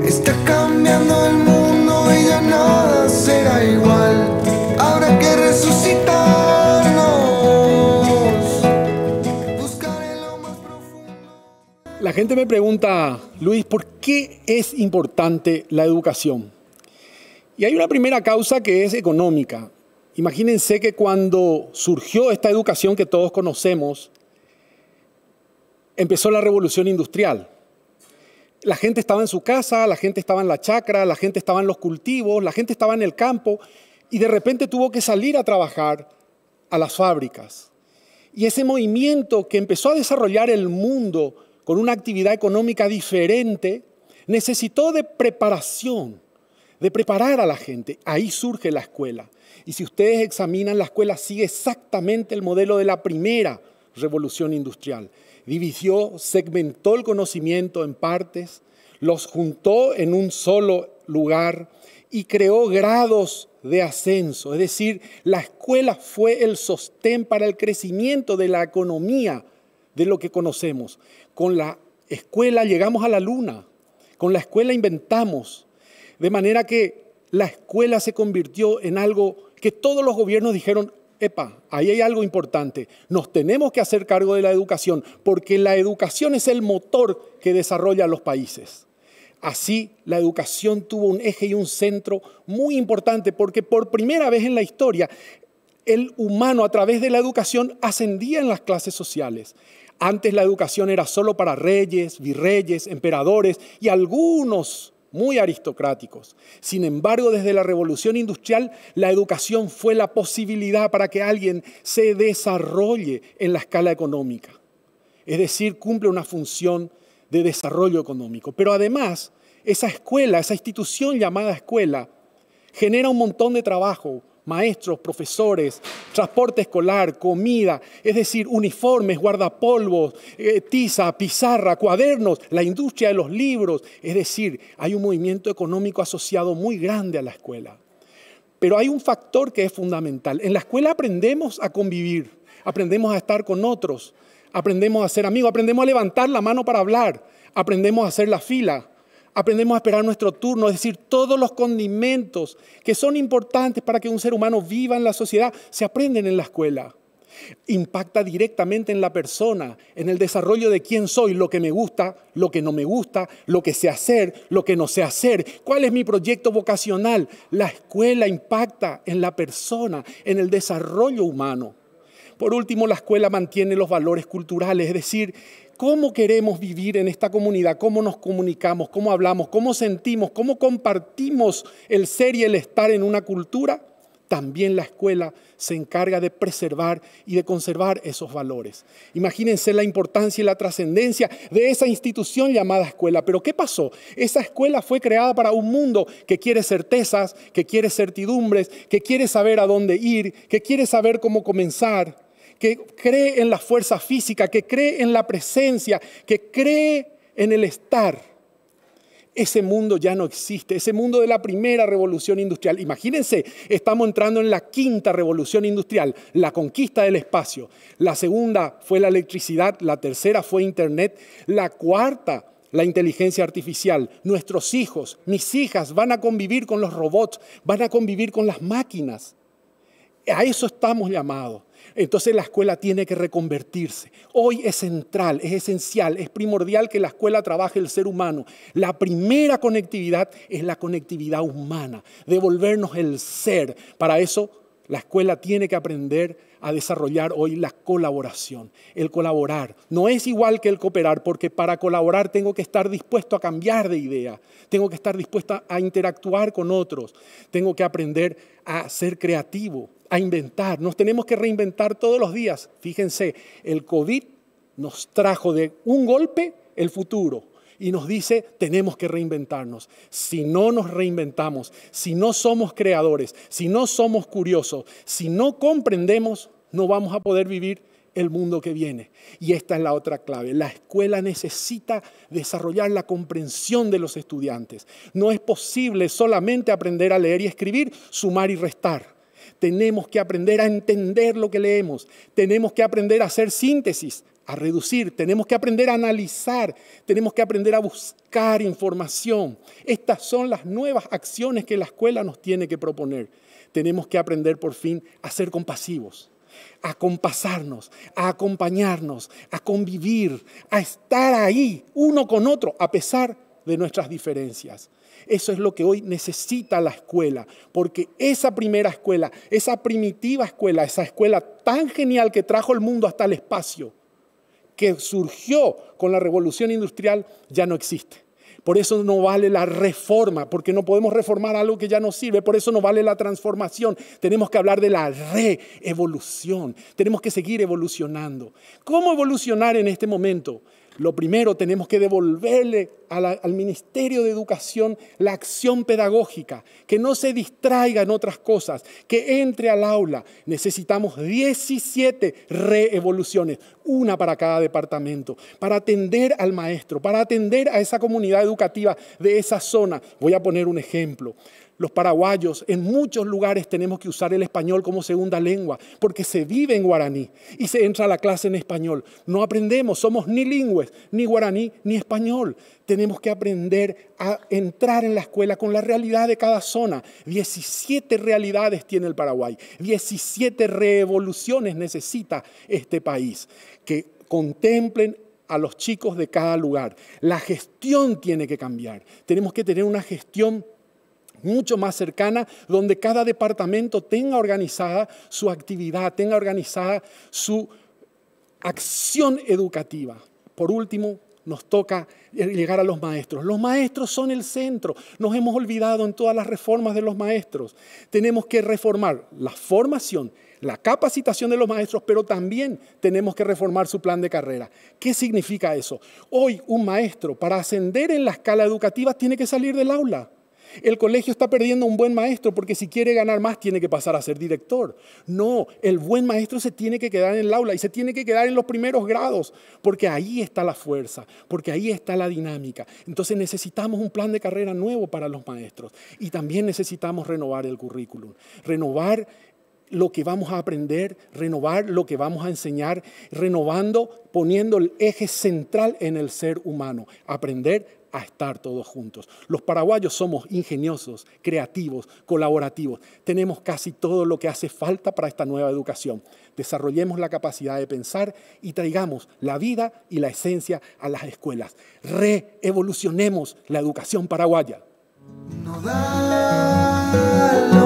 Está cambiando el mundo y ya nada será igual. Habrá que resucitarnos, buscar en lo más profundo. La gente me pregunta, Luis, ¿por qué es importante la educación? Y hay una primera causa que es económica. Imagínense que cuando surgió esta educación que todos conocemos, empezó la revolución industrial. La gente estaba en su casa, la gente estaba en la chacra, la gente estaba en los cultivos, la gente estaba en el campo y de repente tuvo que salir a trabajar a las fábricas. Y ese movimiento que empezó a desarrollar el mundo con una actividad económica diferente, necesitó de preparación, de preparar a la gente. Ahí surge la escuela. Y si ustedes examinan, la escuela sigue exactamente el modelo de la primera revolución industrial. Dividió, segmentó el conocimiento en partes, los juntó en un solo lugar y creó grados de ascenso. Es decir, la escuela fue el sostén para el crecimiento de la economía de lo que conocemos. Con la escuela llegamos a la luna, con la escuela inventamos, de manera que la escuela se convirtió en algo que todos los gobiernos dijeron, epa, ahí hay algo importante, nos tenemos que hacer cargo de la educación, porque la educación es el motor que desarrolla los países. Así, la educación tuvo un eje y un centro muy importante, porque por primera vez en la historia, el humano a través de la educación ascendía en las clases sociales. Antes la educación era solo para reyes, virreyes, emperadores y algunos muy aristocráticos. Sin embargo, desde la revolución industrial, la educación fue la posibilidad para que alguien se desarrolle en la escala económica. Es decir, cumple una función de desarrollo económico. Pero además, esa escuela, esa institución llamada escuela, genera un montón de trabajo. Maestros, profesores, transporte escolar, comida, es decir, uniformes, guardapolvos, tiza, pizarra, cuadernos, la industria de los libros. Es decir, hay un movimiento económico asociado muy grande a la escuela. Pero hay un factor que es fundamental. En la escuela aprendemos a convivir, aprendemos a estar con otros, aprendemos a ser amigos, aprendemos a levantar la mano para hablar, aprendemos a hacer la fila. Aprendemos a esperar nuestro turno, es decir, todos los condimentos que son importantes para que un ser humano viva en la sociedad se aprenden en la escuela. Impacta directamente en la persona, en el desarrollo de quién soy, lo que me gusta, lo que no me gusta, lo que sé hacer, lo que no sé hacer, cuál es mi proyecto vocacional. La escuela impacta en la persona, en el desarrollo humano. Por último, la escuela mantiene los valores culturales, es decir, cómo queremos vivir en esta comunidad, cómo nos comunicamos, cómo hablamos, cómo sentimos, cómo compartimos el ser y el estar en una cultura. También la escuela se encarga de preservar y de conservar esos valores. Imagínense la importancia y la trascendencia de esa institución llamada escuela. Pero ¿qué pasó? Esa escuela fue creada para un mundo que quiere certezas, que quiere certidumbres, que quiere saber a dónde ir, que quiere saber cómo comenzar, que cree en la fuerza física, que cree en la presencia, que cree en el estar. Ese mundo ya no existe, ese mundo de la primera revolución industrial. Imagínense, estamos entrando en la quinta revolución industrial, la conquista del espacio. La segunda fue la electricidad, la tercera fue Internet, la cuarta, la inteligencia artificial. Nuestros hijos, mis hijas van a convivir con los robots, van a convivir con las máquinas. A eso estamos llamados. Entonces la escuela tiene que reconvertirse. Hoy es central, es esencial, es primordial que la escuela trabaje el ser humano. La primera conectividad es la conectividad humana, devolvernos el ser. Para eso la escuela tiene que aprender a desarrollar hoy la colaboración, el colaborar. No es igual que el cooperar, porque para colaborar tengo que estar dispuesto a cambiar de idea, tengo que estar dispuesto a interactuar con otros, tengo que aprender a ser creativo, a inventar. Nos tenemos que reinventar todos los días. Fíjense, el COVID nos trajo de un golpe el futuro y nos dice, tenemos que reinventarnos. Si no nos reinventamos, si no somos creadores, si no somos curiosos, si no comprendemos, no vamos a poder vivir el mundo que viene. Y esta es la otra clave. La escuela necesita desarrollar la comprensión de los estudiantes. No es posible solamente aprender a leer y escribir, sumar y restar. Tenemos que aprender a entender lo que leemos. Tenemos que aprender a hacer síntesis, a reducir, tenemos que aprender a analizar, tenemos que aprender a buscar información. Estas son las nuevas acciones que la escuela nos tiene que proponer. Tenemos que aprender por fin a ser compasivos, a compasarnos, a acompañarnos, a convivir, a estar ahí uno con otro a pesar de nuestras diferencias. Eso es lo que hoy necesita la escuela, porque esa primera escuela, esa primitiva escuela, esa escuela tan genial que trajo el mundo hasta el espacio, que surgió con la revolución industrial, ya no existe. Por eso no vale la reforma, porque no podemos reformar algo que ya no sirve. Por eso no vale la transformación. Tenemos que hablar de la reevolución. Tenemos que seguir evolucionando. ¿Cómo evolucionar en este momento? Lo primero, tenemos que devolverle al Ministerio de Educación la acción pedagógica, que no se distraiga en otras cosas, que entre al aula. Necesitamos 17 reevoluciones, una para cada departamento, para atender al maestro, para atender a esa comunidad educativa de esa zona. Voy a poner un ejemplo. Los paraguayos, en muchos lugares tenemos que usar el español como segunda lengua, porque se vive en guaraní y se entra a la clase en español. No aprendemos, somos ni lingües, ni guaraní, ni español. Tenemos que aprender a entrar en la escuela con la realidad de cada zona. 17 realidades tiene el Paraguay, 17 reevoluciones necesita este país, que contemplen a los chicos de cada lugar. La gestión tiene que cambiar. Tenemos que tener una gestión mucho más cercana, donde cada departamento tenga organizada su actividad, tenga organizada su acción educativa. Por último, nos toca llegar a los maestros. Los maestros son el centro. Nos hemos olvidado en todas las reformas de los maestros. Tenemos que reformar la formación, la capacitación de los maestros, pero también tenemos que reformar su plan de carrera. ¿Qué significa eso? Hoy un maestro, para ascender en la escala educativa, tiene que salir del aula. El colegio está perdiendo un buen maestro porque si quiere ganar más tiene que pasar a ser director. No, el buen maestro se tiene que quedar en el aula y se tiene que quedar en los primeros grados porque ahí está la fuerza, porque ahí está la dinámica. Entonces necesitamos un plan de carrera nuevo para los maestros y también necesitamos renovar el currículum, renovar lo que vamos a aprender, renovar lo que vamos a enseñar, renovando, poniendo el eje central en el ser humano, aprender a estar todos juntos. Los paraguayos somos ingeniosos, creativos, colaborativos. Tenemos casi todo lo que hace falta para esta nueva educación. Desarrollemos la capacidad de pensar y traigamos la vida y la esencia a las escuelas. Reevolucionemos la educación paraguaya. No da